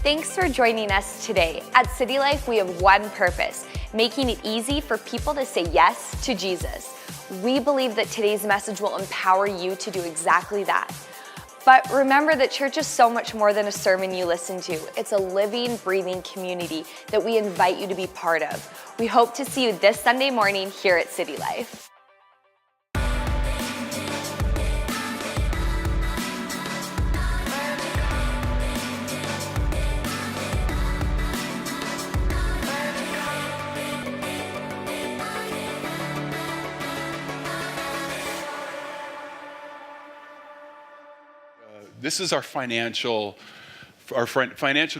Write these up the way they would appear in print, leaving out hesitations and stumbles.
Thanks for joining us today. At City Life, we have one purpose, making it easy for people to say yes to Jesus. We believe that today's message will empower you to do exactly that. But remember that church is so much more than a sermon you listen to. It's a living, breathing community that we invite you to be part of. We hope to see you this Sunday morning here at City Life. This is our financial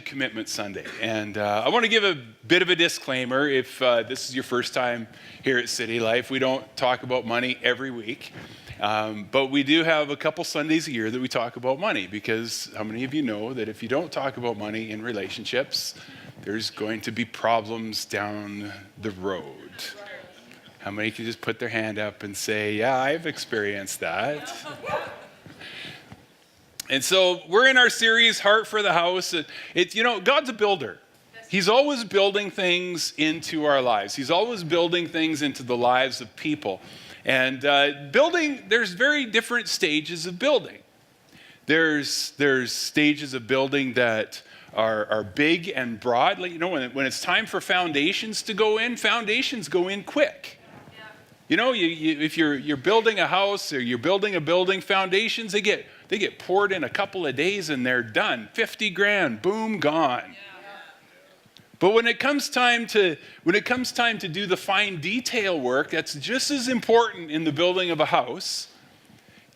commitment Sunday, and I want to give a bit of a disclaimer. If this is your first time here at City Life, we don't talk about money every week, but we do have a couple Sundays a year that we talk about money, because how many of you know that if you don't talk about money in relationships, there's going to be problems down the road? How many can just put their hand up and say, yeah, I've experienced that? And so we're in our series, Heart for the House. God's a builder. He's always building things into our lives. He's always building things into the lives of people. And there's very different stages of building. There's stages of building that are big and broad. Like, when it's time for foundations to go in, foundations go in quick. If you're building a house or you're building a building, foundations, they get poured in a couple of days and they're done. 50 grand, boom, gone. Yeah. But when it comes time to do the fine detail work, that's just as important in the building of a house.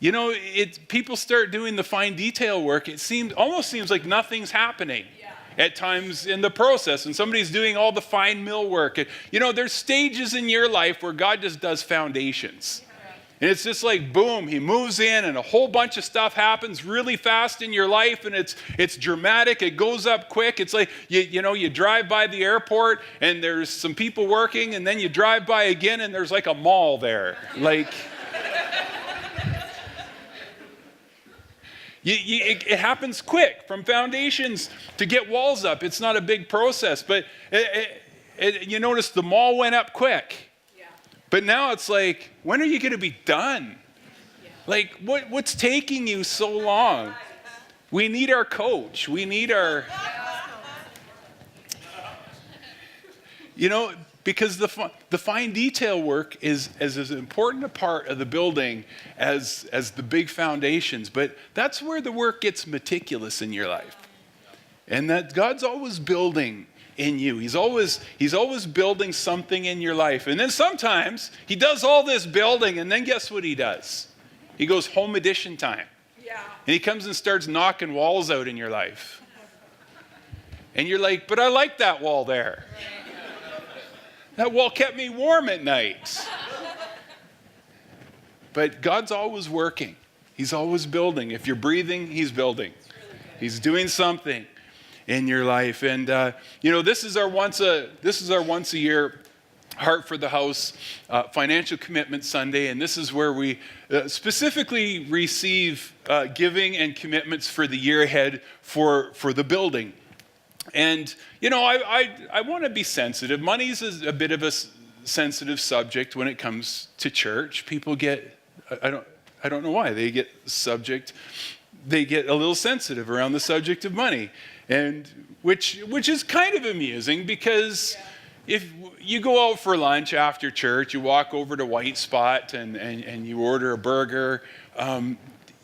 People start doing the fine detail work. It almost seems like nothing's happening. At times in the process, and somebody's doing all the fine mill work. There's stages in your life where God just does foundations. And it's just like, boom, he moves in and a whole bunch of stuff happens really fast in your life, and it's dramatic, it goes up quick. It's like, you drive by the airport and there's some people working, and then you drive by again and there's like a mall there. It happens quick. From foundations to get walls up, it's not a big process. But you notice the mall went up quick. Yeah. But now it's like, when are you going to be done? Yeah. What's taking you so long? We need our coach. We need our... Because the fine detail work is as important a part of the building as the big foundations. But that's where the work gets meticulous in your life. And that God's always building in you. He's always building something in your life. And then sometimes he does all this building, and then guess what he does? He goes home edition time. Yeah. And he comes and starts knocking walls out in your life. And you're like, but I like that wall there. That wall kept me warm at night. But God's always working. He's always building. If you're breathing, he's building. He's doing something in your life. And this is our once a year Heart for the House Financial Commitment Sunday, and this is where we specifically receive giving and commitments for the year ahead for the building. And, I want to be sensitive. Money's a bit of a sensitive subject when it comes to church. People get, I don't know why, they get a little sensitive around the subject of money. And which is kind of amusing, because if you go out for lunch after church, you walk over to White Spot and you order a burger,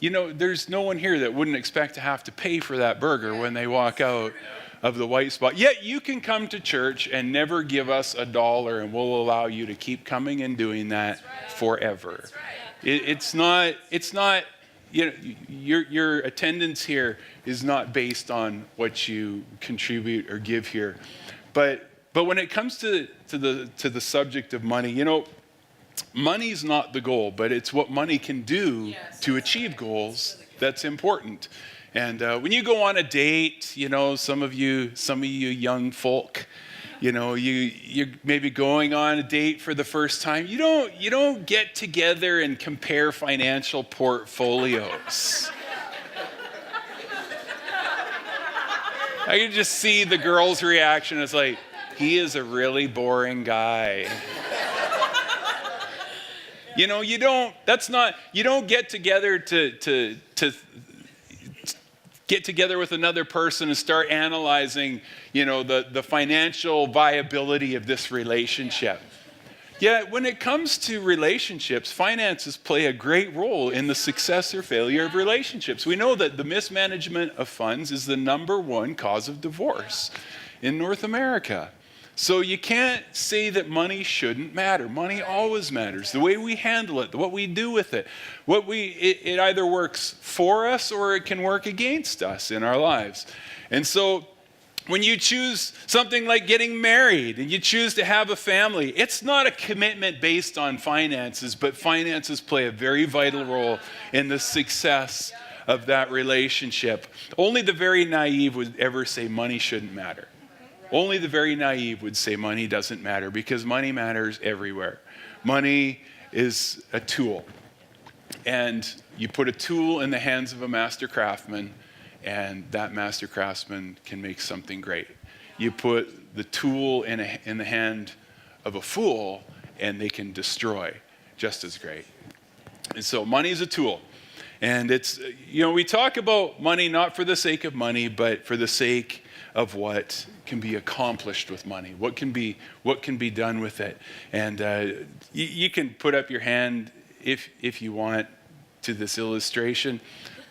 there's no one here that wouldn't expect to have to pay for that burger when they walk out of the White Spot. Yet you can come to church and never give us $1, and we'll allow you to keep coming and doing that forever. It's not. Your attendance here is not based on what you contribute or give here, but when it comes to the subject of money, money's not the goal, but it's what money can do to achieve goals that's important. And when you go on a date, some of you young folk, you're maybe going on a date for the first time. You don't get together and compare financial portfolios. I could just see the girl's reaction. It's like, he is a really boring guy. You know, you don't get together to get together with another person and start analyzing, the financial viability of this relationship. Yet when it comes to relationships, finances play a great role in the success or failure of relationships. We know that the mismanagement of funds is the number one cause of divorce in North America. So you can't say that money shouldn't matter. Money always matters. The way we handle it, what we do with it, it either works for us or it can work against us in our lives. And so when you choose something like getting married and you choose to have a family, it's not a commitment based on finances, but finances play a very vital role in the success of that relationship. Only the very naive would ever say money shouldn't matter. Only the very naive would say money doesn't matter, because money matters everywhere. Money is a tool. And you put a tool in the hands of a master craftsman, and that master craftsman can make something great. You put the tool in the hand of a fool, and they can destroy just as great. And so money is a tool. And it's, we talk about money not for the sake of money, but for the sake of what can be accomplished with money, what can be done with it. And you can put up your hand if you want to this illustration.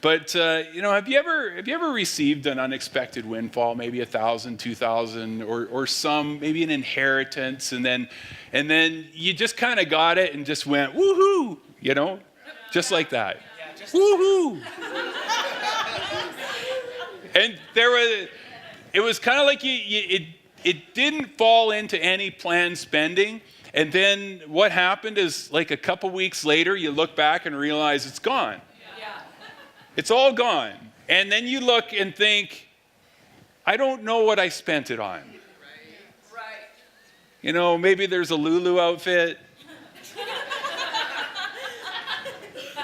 But have you ever received an unexpected windfall, maybe $1,000, $2,000, or some, maybe an inheritance, and then you just kind of got it and just went woohoo, just like that, woohoo. And it was kind of like it didn't fall into any planned spending. And then what happened is, like a couple weeks later, you look back and realize it's gone. Yeah. It's all gone. And then you look and think, I don't know what I spent it on. Right. Maybe there's a Lulu outfit.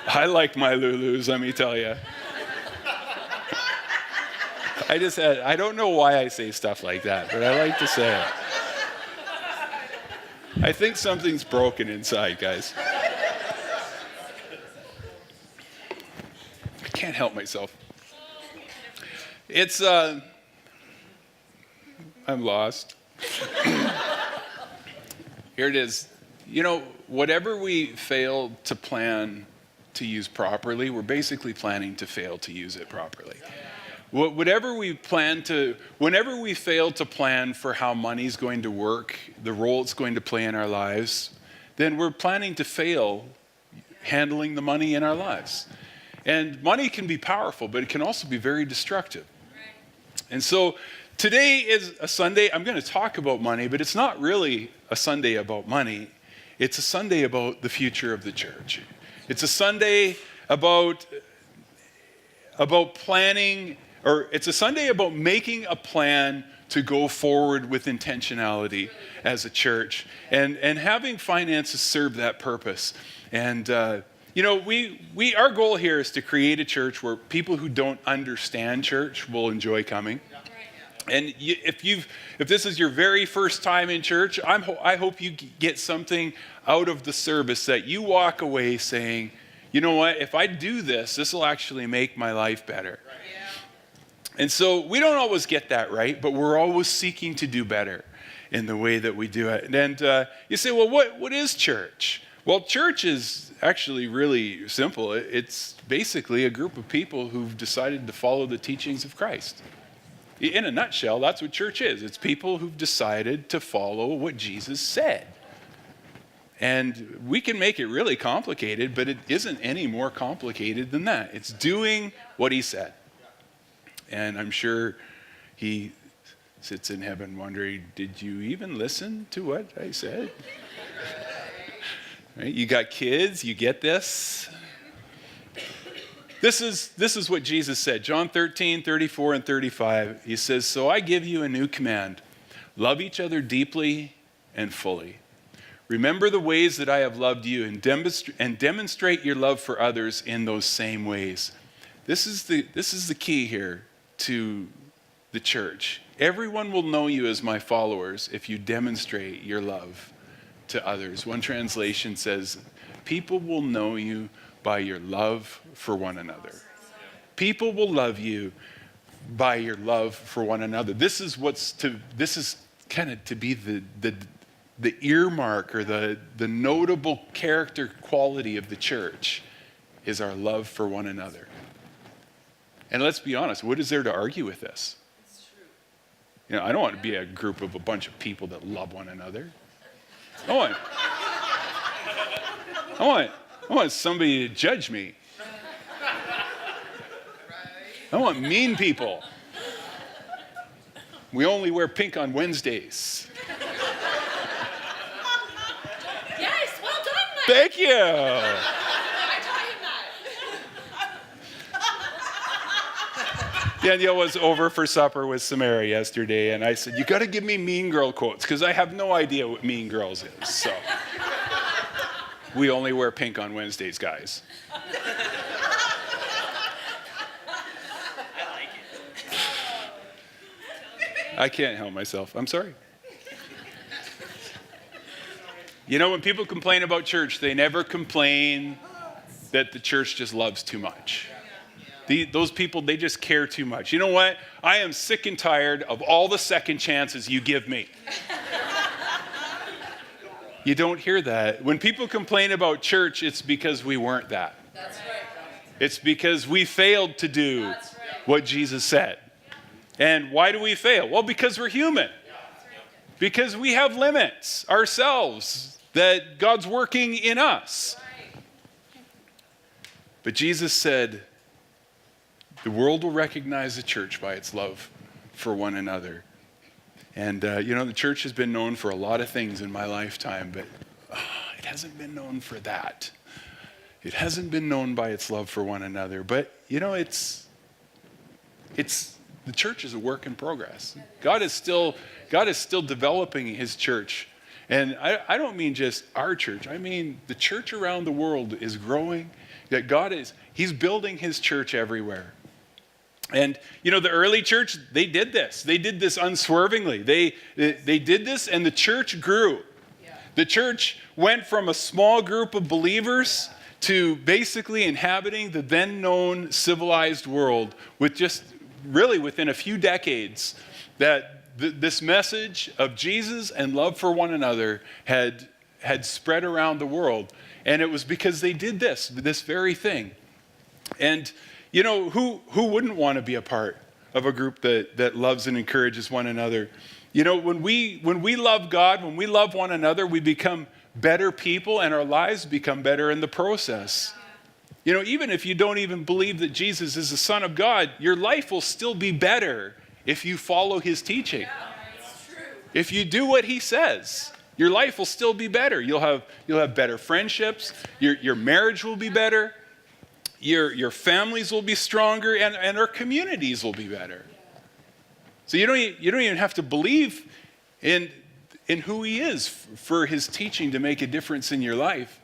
I like my Lulus, let me tell you. I don't know why I say stuff like that, but I like to say it. I think something's broken inside, guys. I can't help myself. It's, I'm lost. Here it is. Whatever we fail to plan to use properly, we're basically planning to fail to use it properly. Whenever we fail to plan for how money's going to work, the role it's going to play in our lives, then we're planning to fail handling the money in our lives. And money can be powerful, but it can also be very destructive. And so today is a Sunday. I'm going to talk about money, but it's not really a Sunday about money. It's a Sunday about the future of the church. It's a Sunday about planning. Or it's a Sunday about making a plan to go forward with intentionality as a church, and having finances serve that purpose. And our goal here is to create a church where people who don't understand church will enjoy coming. And if this is your very first time in church, I hope you get something out of the service that you walk away saying, you know what? If I do this, this will actually make my life better. And so we don't always get that right, but we're always seeking to do better in the way that we do it. And you say, well, what is church? Well, church is actually really simple. It's basically a group of people who've decided to follow the teachings of Christ. In a nutshell, that's what church is. It's people who've decided to follow what Jesus said. And we can make it really complicated, but it isn't any more complicated than that. It's doing what he said. And I'm sure he sits in heaven wondering, did you even listen to what I said? Right? You got kids, you get this. This is what Jesus said. John 13, 34, and 35. He says, so I give you a new command. Love each other deeply and fully. Remember the ways that I have loved you, and demonstrate your love for others in those same ways. This is the key here to the church. Everyone will know you as my followers if you demonstrate your love to others. One translation says, people will know you by your love for one another. People will love you by your love for one another. This is kind of to be the earmark or the notable character quality of the church is our love for one another. And let's be honest, what is there to argue with this? It's true. You know, I don't want to be a group of a bunch of people that love one another. I want somebody to judge me. I want mean people. We only wear pink on Wednesdays. Yes, well done, Mike. Thank you. I taught him that. Danielle was over for supper with Samara yesterday, and I said, you got to give me Mean Girl quotes, because I have no idea what Mean Girls is. So we only wear pink on Wednesdays, guys. I can't help myself. I'm sorry. You know, when people complain about church, they never complain that the church just loves too much. Those people, they just care too much. You know what? I am sick and tired of all the second chances you give me. You don't hear that. When people complain about church, it's because we weren't that. That's right. It's because we failed to do what Jesus said. And why do we fail? Well, because we're human. Because we have limits ourselves that God's working in us. But Jesus said, the world will recognize the church by its love for one another. And, the church has been known for a lot of things in my lifetime, but it hasn't been known for that. It hasn't been known by its love for one another. But, the church is a work in progress. God is still developing his church. And I don't mean just our church. I mean the church around the world is growing. That he's building his church everywhere. And, the early church, they did this. They did this unswervingly. They did this, and the church grew. Yeah. The church went from a small group of believers to basically inhabiting the then known civilized world with just really within a few decades that this message of Jesus and love for one another had spread around the world. And it was because they did this very thing. And who wouldn't want to be a part of a group that loves and encourages one another? When we love God, when we love one another, we become better people and our lives become better in the process. Even if you don't even believe that Jesus is the Son of God, your life will still be better if you follow his teaching. Yeah, it's true. If you do what he says, your life will still be better. You'll have better friendships. Your marriage will be better. Your families will be stronger, and our communities will be better. So you don't even have to believe in who he is for his teaching to make a difference in your life.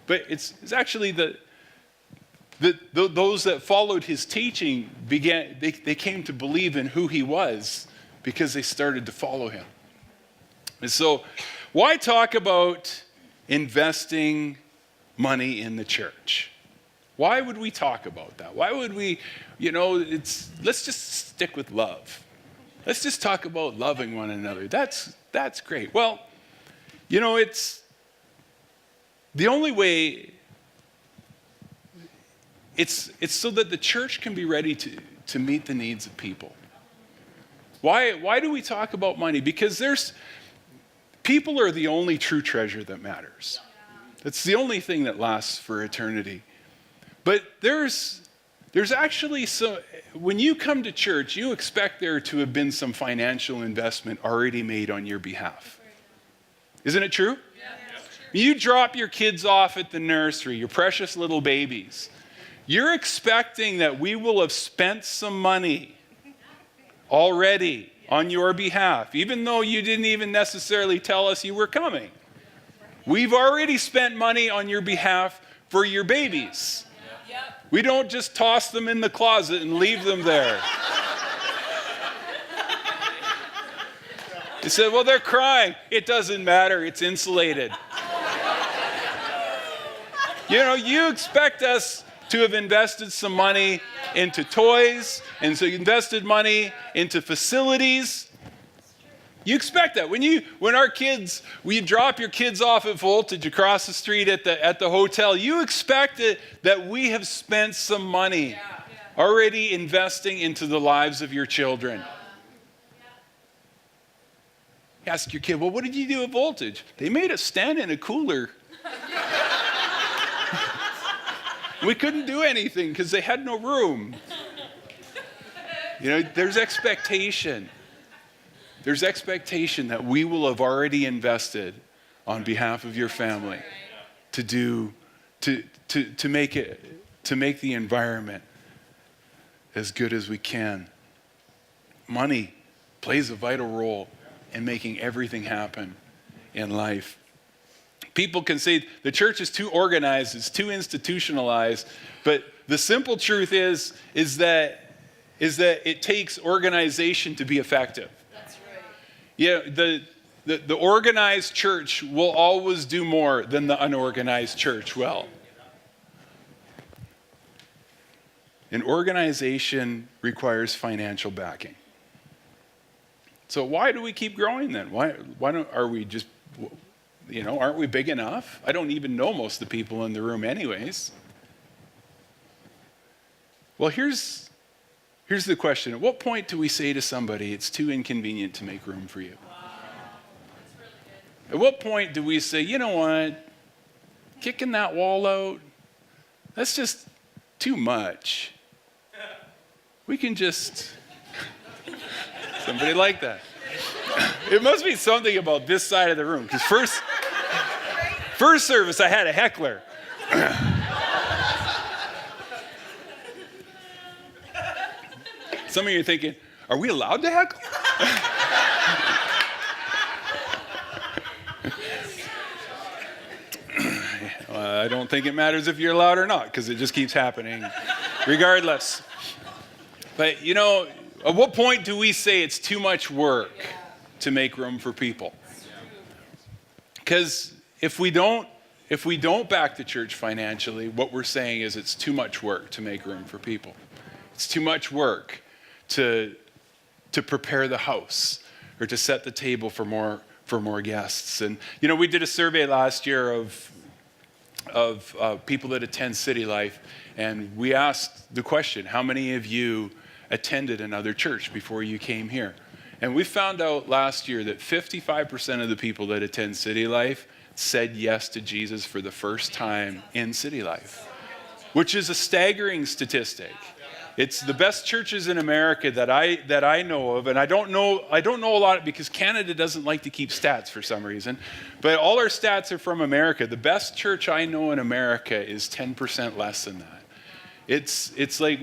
But it's actually those that followed his teaching they came to believe in who he was because they started to follow him. And so why talk about investing money in the church? Why would we talk about that? Why would we, let's just stick with love. Let's just talk about loving one another. That's great. Well, it's the only way. It's so that the church can be ready to meet the needs of people. Why do we talk about money? Because people are the only true treasure that matters. It's the only thing that lasts for eternity. But there's actually when you come to church, you expect there to have been some financial investment already made on your behalf. Isn't it true? Yeah. You drop your kids off at the nursery, your precious little babies. You're expecting that we will have spent some money already on your behalf, even though you didn't even necessarily tell us you were coming. We've already spent money on your behalf for your babies. We don't just toss them in the closet and leave them there. He said, well, they're crying. It doesn't matter. It's insulated. You know, you expect us to have invested some money into toys and so you invested money into facilities. You expect that. When you drop your kids off at Voltage across the street at the hotel, you expect that we have spent some money already investing into the lives of your children. You ask your kid, well, what did you do at Voltage? They made us stand in a cooler. We couldn't do anything because they had no room. You know, there's expectation. There's expectation that we will have already invested on behalf of your family to make the environment as good as we can. Money plays a vital role in making everything happen in life. People can say the church is too organized, it's too institutionalized, but the simple truth is that it takes organization to be effective. That's right. Yeah, the organized church will always do more than the unorganized church will. An organization requires financial backing. So why do we keep growing then? Why don't are we just, you know, aren't we big enough? I don't even know most of the people in the room anyways. Well, here's the question. At what point do we say to somebody, it's too inconvenient to make room for you? Wow. That's really good. At what point do we say, you know what, kicking that wall out, that's just too much. We can just, somebody like that. It must be something about this side of the room, because first service I had a heckler. Some of you are thinking, are we allowed to heckle? I don't think it matters if you're allowed or not, because it just keeps happening regardless. But you know, at what point do we say it's too much work to make room for people? Because if we don't back the church financially, what we're saying is it's too much work to make room for people. It's too much work to prepare the house or to set the table for more guests. And you know, we did a survey last year of people that attend City Life, and we asked the question, how many of you attended another church before you came here? And we found out last year that 55% of the people that attend City Life said yes to Jesus for the first time in City Life, which is a staggering statistic. It's the best churches in America that I know of, and I don't know a lot because Canada doesn't like to keep stats for some reason, but all our stats are from America. The best church I know in America is 10% less than that. It's like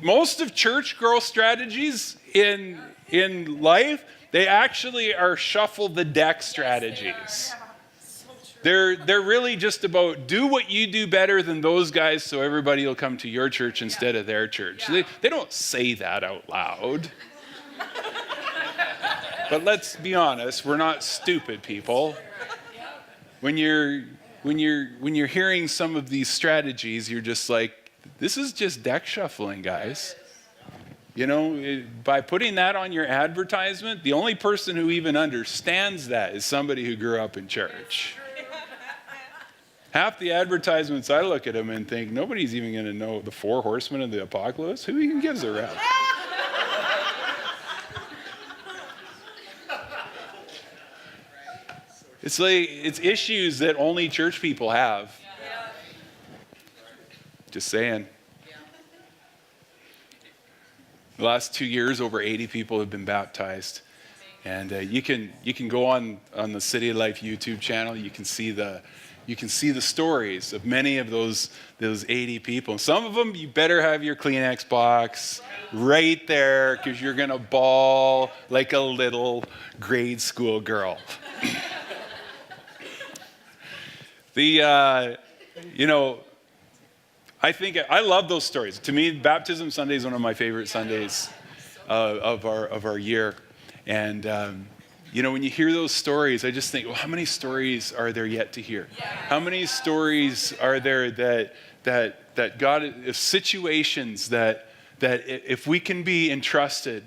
most of church growth strategies in life, they actually are shuffle the deck strategies. They're really just about do what you do better than those guys so everybody will come to your church instead of their church. They don't say that out loud. But let's be honest, we're not stupid people. When you're hearing some of these strategies, you're just like, this is just deck shuffling, guys. You know, by putting that on your advertisement, the only person who even understands that is somebody who grew up in church. Half the advertisements, I look at them and think, nobody's even going to know the 4 horsemen of the apocalypse. Who even gives a rap? It's like, it's issues that only church people have. Just saying. The last 2 years, over 80 people have been baptized. And you can go on the City Life YouTube channel. You can see the stories of many of those 80 people. Some of them, you better have your Kleenex box right there because you're going to bawl like a little grade school girl. I love those stories. To me, Baptism Sunday is one of my favorite Sundays of our year. And You know, when you hear those stories, I just think, well, how many stories are there yet to hear? How many stories are there that God, situations that if we can be entrusted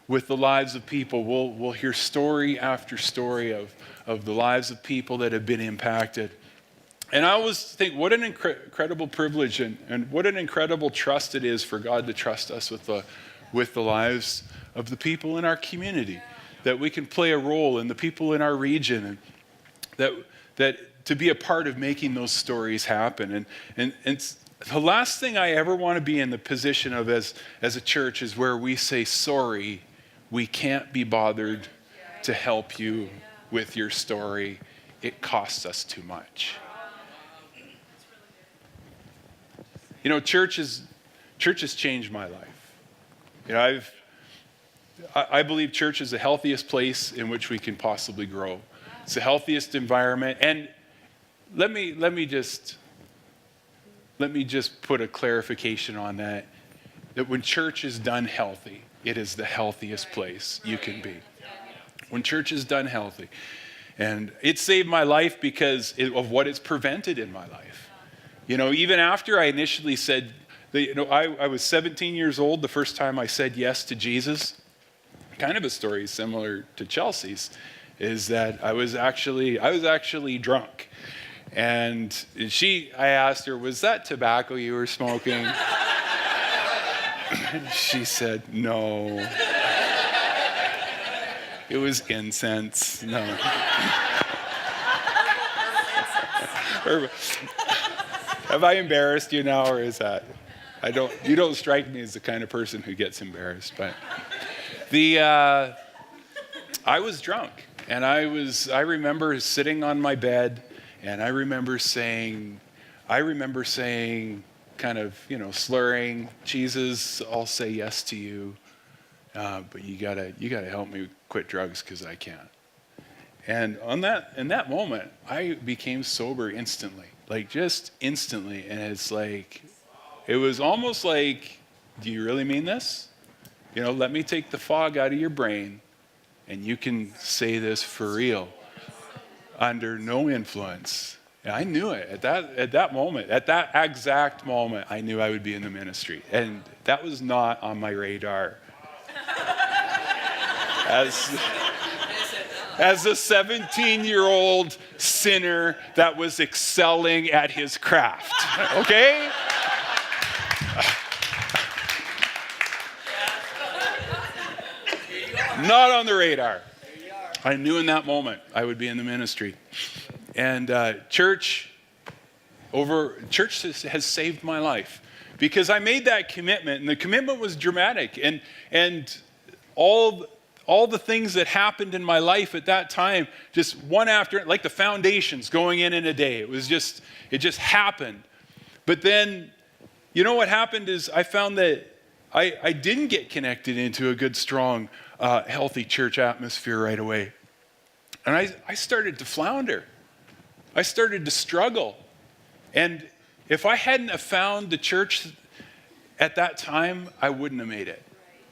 with the lives of people, we'll hear story after story of the lives of people that have been impacted. And I always think, what an incredible privilege and what an incredible trust it is for God to trust us with the lives of the people in our community, that we can play a role in the people in our region, and that to be a part of making those stories happen. And the last thing I ever want to be in the position of as a church is where we say, sorry, we can't be bothered to help you with your story. It costs us too much. You know, church has changed my life. You know, I believe church is the healthiest place in which we can possibly grow. It's the healthiest environment. And let me just put a clarification on that when church is done healthy, it is the healthiest place you can be. When church is done healthy. And it saved my life because of what it's prevented in my life. You know, even after I initially said, I was 17 years old the first time I said yes to Jesus. Kind of a story similar to Chelsea's, is that I was actually drunk. And I asked her, was that tobacco you were smoking? She said, no. It was incense. No. Have I embarrassed you now, or is that? You don't strike me as the kind of person who gets embarrassed, but I was drunk, and I remember sitting on my bed, and I remember saying, kind of, slurring, Jesus, I'll say yes to you, but you gotta help me quit drugs because I can't. And in that moment, I became sober instantly, just instantly, and it was almost like, do you really mean this? Let me take the fog out of your brain, and you can say this for real, under no influence. And I knew it at that moment, at that exact moment, I knew I would be in the ministry. And that was not on my radar. As a 17-year-old sinner that was excelling at his craft, okay? Not on the radar. I knew in that moment I would be in the ministry. And church has saved my life because I made that commitment, and the commitment was dramatic. And all the things that happened in my life at that time, just one after, like the foundations going in a day. It just happened. But then, what happened is I found that I didn't get connected into a good, strong, healthy church atmosphere right away. And I started to flounder. I started to struggle. And if I hadn't have found the church at that time, I wouldn't have made it.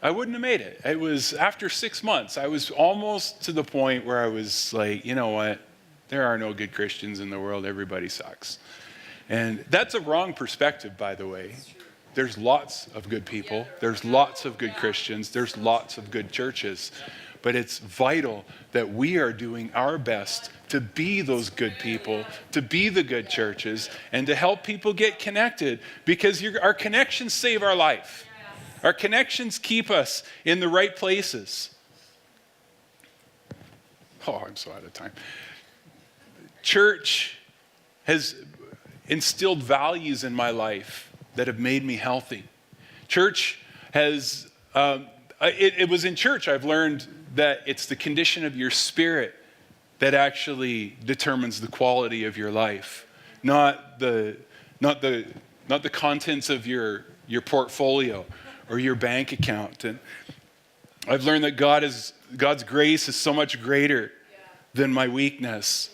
I wouldn't have made it. It was after 6 months, I was almost to the point where I was like, you know what? There are no good Christians in the world. Everybody sucks. And that's a wrong perspective, by the way. There's lots of good people. There's lots of good Christians. There's lots of good churches. But it's vital that we are doing our best to be those good people, to be the good churches, and to help people get connected, because our connections save our life. Our connections keep us in the right places. Oh, I'm so out of time. Church has instilled values in my life that have made me healthy. Church has, it was in church I've learned that it's the condition of your spirit that actually determines the quality of your life, not the contents of your portfolio or your bank account. And I've learned that God's grace is so much greater than my weakness.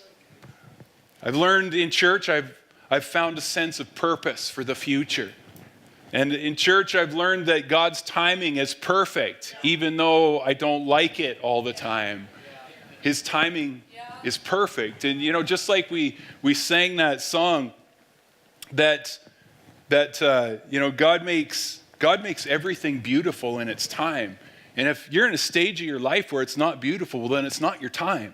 I've learned in church I've found a sense of purpose for the future. And in church, I've learned that God's timing is perfect, even though I don't like it all the time. His timing is perfect. And, just like we sang that song that God makes everything beautiful in its time. And if you're in a stage of your life where it's not beautiful, well, then it's not your time.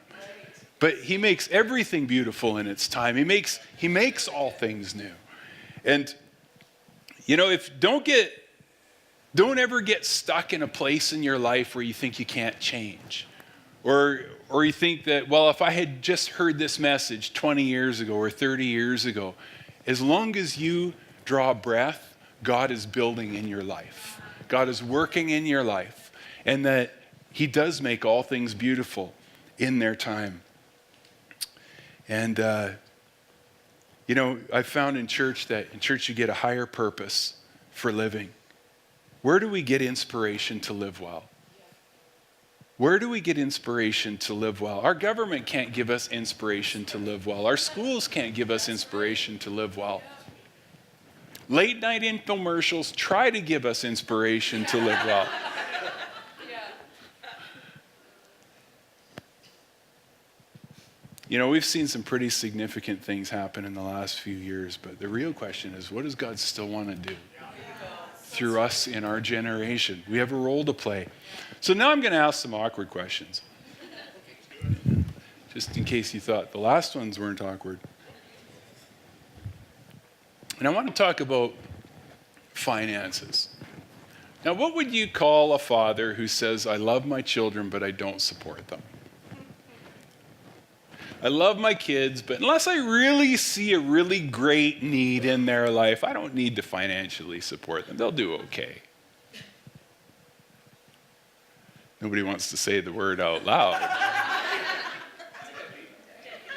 But he makes everything beautiful in its time. He makes all things new. And, don't ever get stuck in a place in your life where you think you can't change. Or you think that, well, if I had just heard this message 20 years ago or 30 years ago, as long as you draw breath, God is building in your life. God is working in your life. And that he does make all things beautiful in their time. And, I found in church that you get a higher purpose for living. Where do we get inspiration to live well? Where do we get inspiration to live well? Our government can't give us inspiration to live well. Our schools can't give us inspiration to live well. Late night infomercials try to give us inspiration to live well. We've seen some pretty significant things happen in the last few years, but the real question is, what does God still want to do through us in our generation? We have a role to play. So now I'm going to ask some awkward questions. Just in case you thought the last ones weren't awkward. And I want to talk about finances. Now, what would you call a father who says, I love my children, but I don't support them? I love my kids, but unless I really see a really great need in their life, I don't need to financially support them. They'll do okay. Nobody wants to say the word out loud.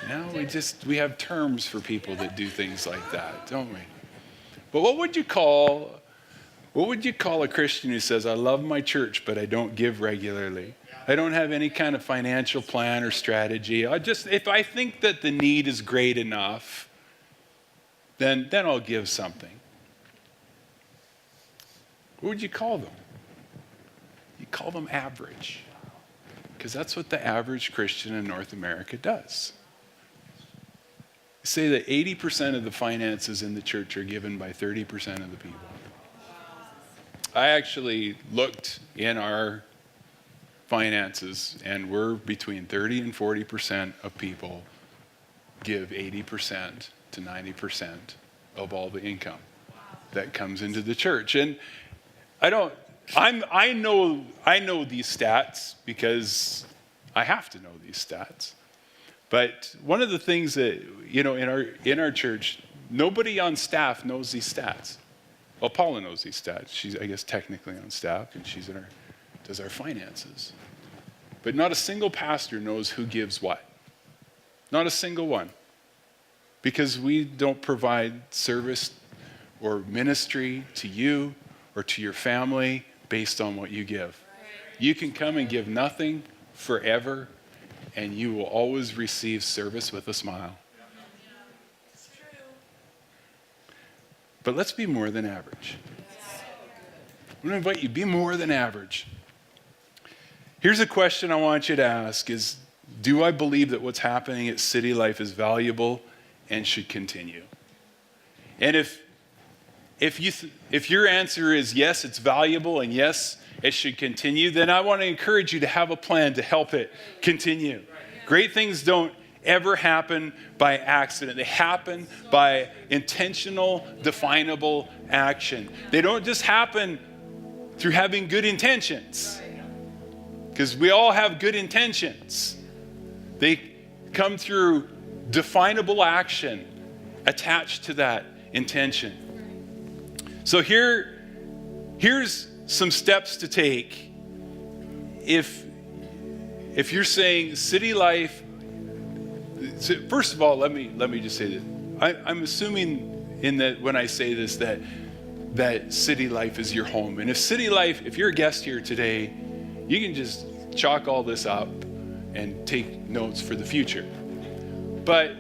No, we have terms for people that do things like that, don't we? But what would you call a Christian who says, I love my church, but I don't give regularly? I don't have any kind of financial plan or strategy. If I think that the need is great enough, then I'll give something. What would you call them? You call them average. Because that's what the average Christian in North America does. Say that 80% of the finances in the church are given by 30% of the people. I actually looked in our finances, and we're between 30 and 40% of people give 80% to 90% of all the income that comes into the church. And I know these stats because I have to know these stats. But one of the things that, in our church, nobody on staff knows these stats. Well, Paula knows these stats. She's, I guess, technically on staff, and she's does our finances. But not a single pastor knows who gives what. Not a single one. Because we don't provide service or ministry to you or to your family based on what you give. You can come and give nothing forever, and you will always receive service with a smile. It's true. But let's be more than average. I'm going to invite you, be more than average. Here's a question I want you to ask is, do I believe that what's happening at City Life is valuable and should continue? And if your answer is yes, it's valuable, and yes, it should continue, then I want to encourage you to have a plan to help it continue. Great things don't ever happen by accident. They happen by intentional, definable action. They don't just happen through having good intentions, because we all have good intentions. They come through definable action attached to that intention. So here's some steps to take if you're saying City Life. So first of all, let me just say that I'm assuming in that when I say this that City Life is your home. And if you're a guest here today, you can just chalk all this up and take notes for the future. But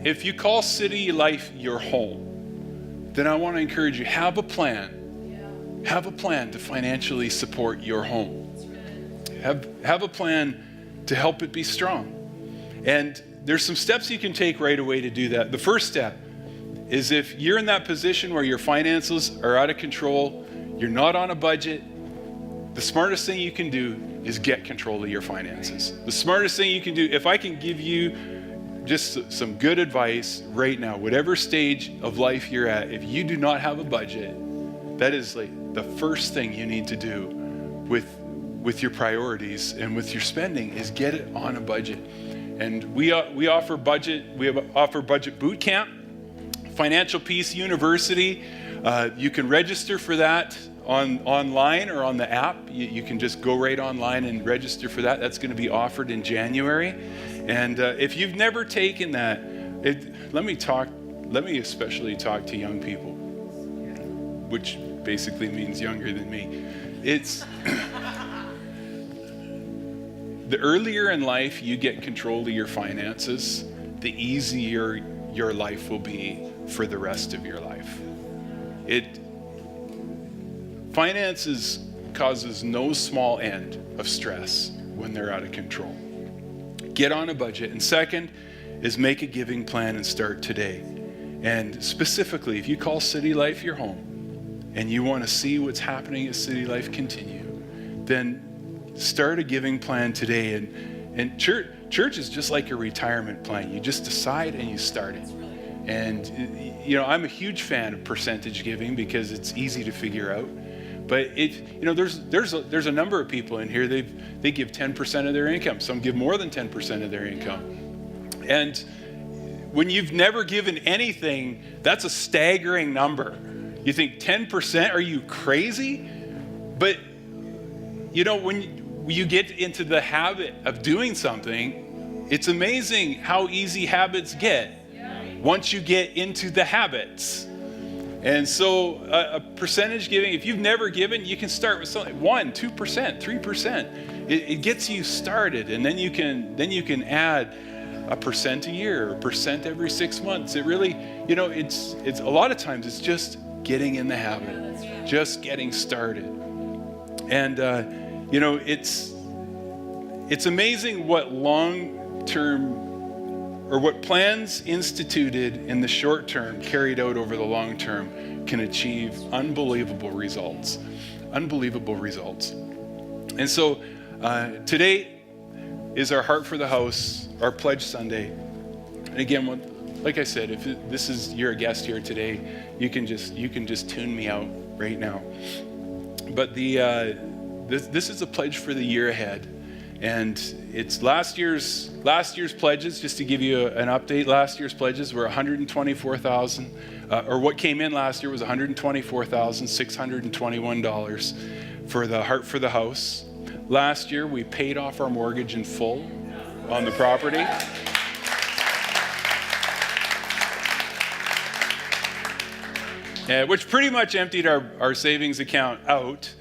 if you call City Life your home, then I want to encourage you, have a plan. Have a plan to financially support your home. Have a plan to help it be strong. And there's some steps you can take right away to do that. The first step is if you're in that position where your finances are out of control, you're not on a budget, the smartest thing you can do is get control of your finances. The smartest thing you can do, if I can give you just some good advice right now, whatever stage of life you're at, if you do not have a budget, that is like the first thing you need to do with your priorities and with your spending is get it on a budget. And we offer budget boot camp, Financial Peace University. You can register for that online or on the app. You can just go right online and register for that. That's going to be offered in January. And if you've never taken that, let me especially talk to young people, which basically means younger than me. It's the earlier in life you get control of your finances, the easier your life will be for the rest of your life. Finances causes no small end of stress when they're out of control. Get on a budget. And second is make a giving plan and start today. And specifically, if you call City Life your home and you want to see what's happening at City Life continue, then start a giving plan today. And church is just like a retirement plan. You just decide and you start it. And I'm a huge fan of percentage giving because it's easy to figure out. But there's a number of people in here, they give 10% of their income. Some give more than 10% of their income. And when you've never given anything, that's a staggering number. You think 10%, are you crazy? But when you get into the habit of doing something, it's amazing how easy habits get once you get into the habits. And so a percentage giving, if you've never given, you can start with something 1%, 2%, 3%. It gets you started, and then you can add a percent a year, a percent every 6 months. It really, it's a lot of times it's just getting in the habit, just getting started. And it's amazing what long-term or what plans instituted in the short term carried out over the long term can achieve unbelievable results. Unbelievable results. And so today is our Heart for the House, our Pledge Sunday. And again, like I said, if this is you're a guest here today, you can just tune me out right now. But this is a pledge for the year ahead. And it's last year's pledges, just to give you an update. Last year's pledges were $124,000, or what came in last year was $124,621 for the Heart for the House. Last year, we paid off our mortgage in full on the property. Which pretty much emptied our savings account out.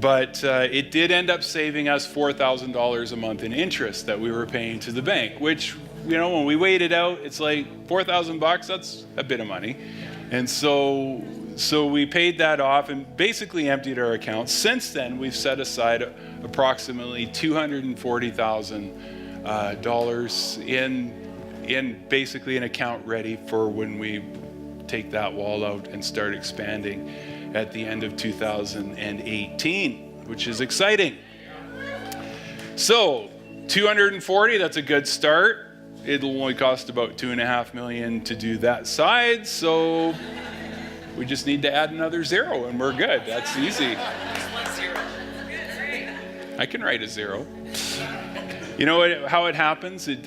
But it did end up saving us $4,000 a month in interest that we were paying to the bank, which, when we weighed it out, it's like $4,000, that's a bit of money. And so we paid that off and basically emptied our account. Since then, we've set aside approximately $240,000 in basically an account ready for when we take that wall out and start expanding at the end of 2018, which is exciting. So 240, that's a good start. It'll only cost about $2.5 million to do that side, so we just need to add another zero and we're good. That's easy. I can write a zero. You know how it happens? It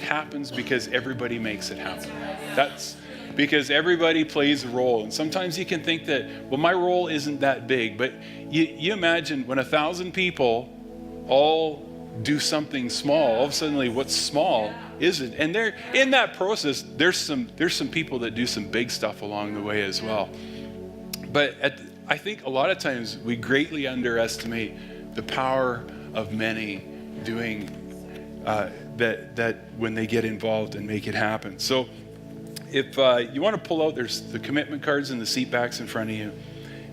happens because everybody makes it happen. That's because everybody plays a role. And sometimes you can think that, well, my role isn't that big. But you imagine when 1,000 people all do something small, all of a sudden what's small isn't. And there, in that process, there's some people that do some big stuff along the way as well. But I think a lot of times we greatly underestimate the power of many doing that when they get involved and make it happen. So if you want to pull out, there's the commitment cards in the seat backs in front of you,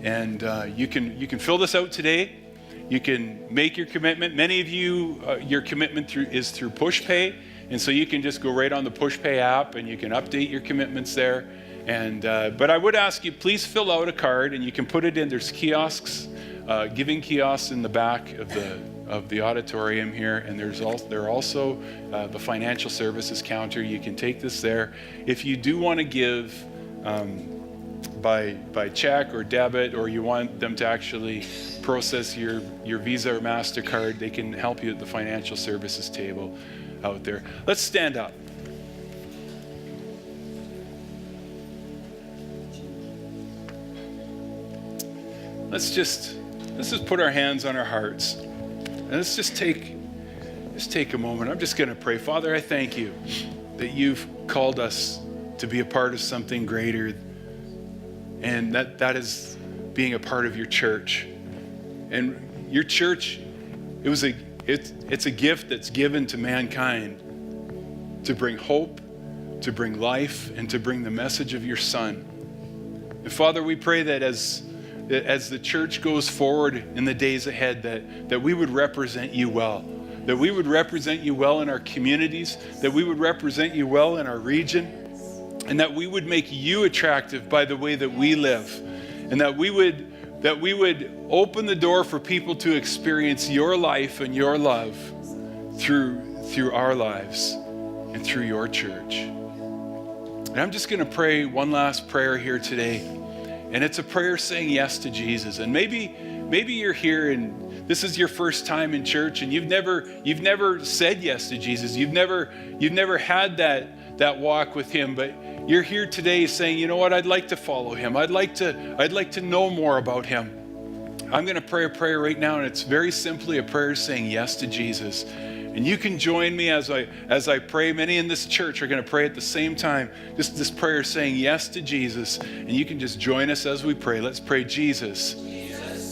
and you can fill this out today. You can make your commitment. Many of you, your commitment is through PushPay, and so you can just go right on the PushPay app and you can update your commitments there. And but I would ask you, please fill out a card, and you can put it in. There's kiosks, giving kiosks in the back of the auditorium here, and there are also the financial services counter. You can take this there. If you do want to give by check or debit, or you want them to actually process your Visa or MasterCard, they can help you at the financial services table out there. Let's stand up. Let's just put our hands on our hearts, and let's just take a moment. I'm just going to pray. Father, I thank you that you've called us to be a part of something greater, and that is being a part of your church. And your church, it's a gift that's given to mankind to bring hope, to bring life, and to bring the message of your Son. And Father, we pray that as the church goes forward in the days ahead, that we would represent you well, that we would represent you well in our communities, that we would represent you well in our region, and that we would make you attractive by the way that we live, and that we would open the door for people to experience your life and your love through our lives and through your church. And I'm just going to pray one last prayer here today. And it's a prayer saying yes to Jesus. And maybe you're here and this is your first time in church, and you've never said yes to Jesus. You've never had that walk with him, but you're here today saying, you know what, I'd like to follow him. I'd like to know more about him. I'm going to pray a prayer right now, and it's very simply a prayer saying yes to Jesus. And you can join me as I pray. Many in this church are going to pray at the same time. Just this prayer saying yes to Jesus. And you can just join us as we pray. Let's pray. Jesus,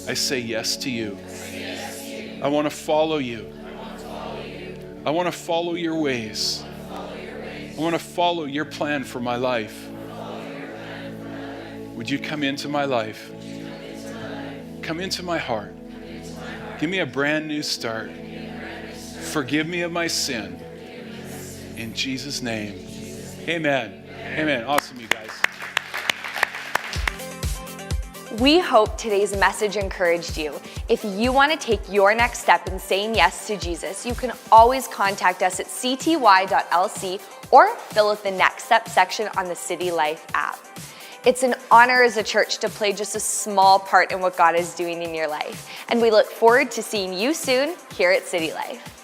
I say yes to you. I want to follow you. I want to follow your ways. I want to follow your plan for my life. Would you come into my life? Come into my heart. Give me a brand new start. Forgive me of my sin. In Jesus' name. Amen. Amen. Awesome, you guys. We hope today's message encouraged you. If you want to take your next step in saying yes to Jesus, you can always contact us at cty.lc or fill out the next step section on the City Life app. It's an honor as a church to play just a small part in what God is doing in your life. And we look forward to seeing you soon here at City Life.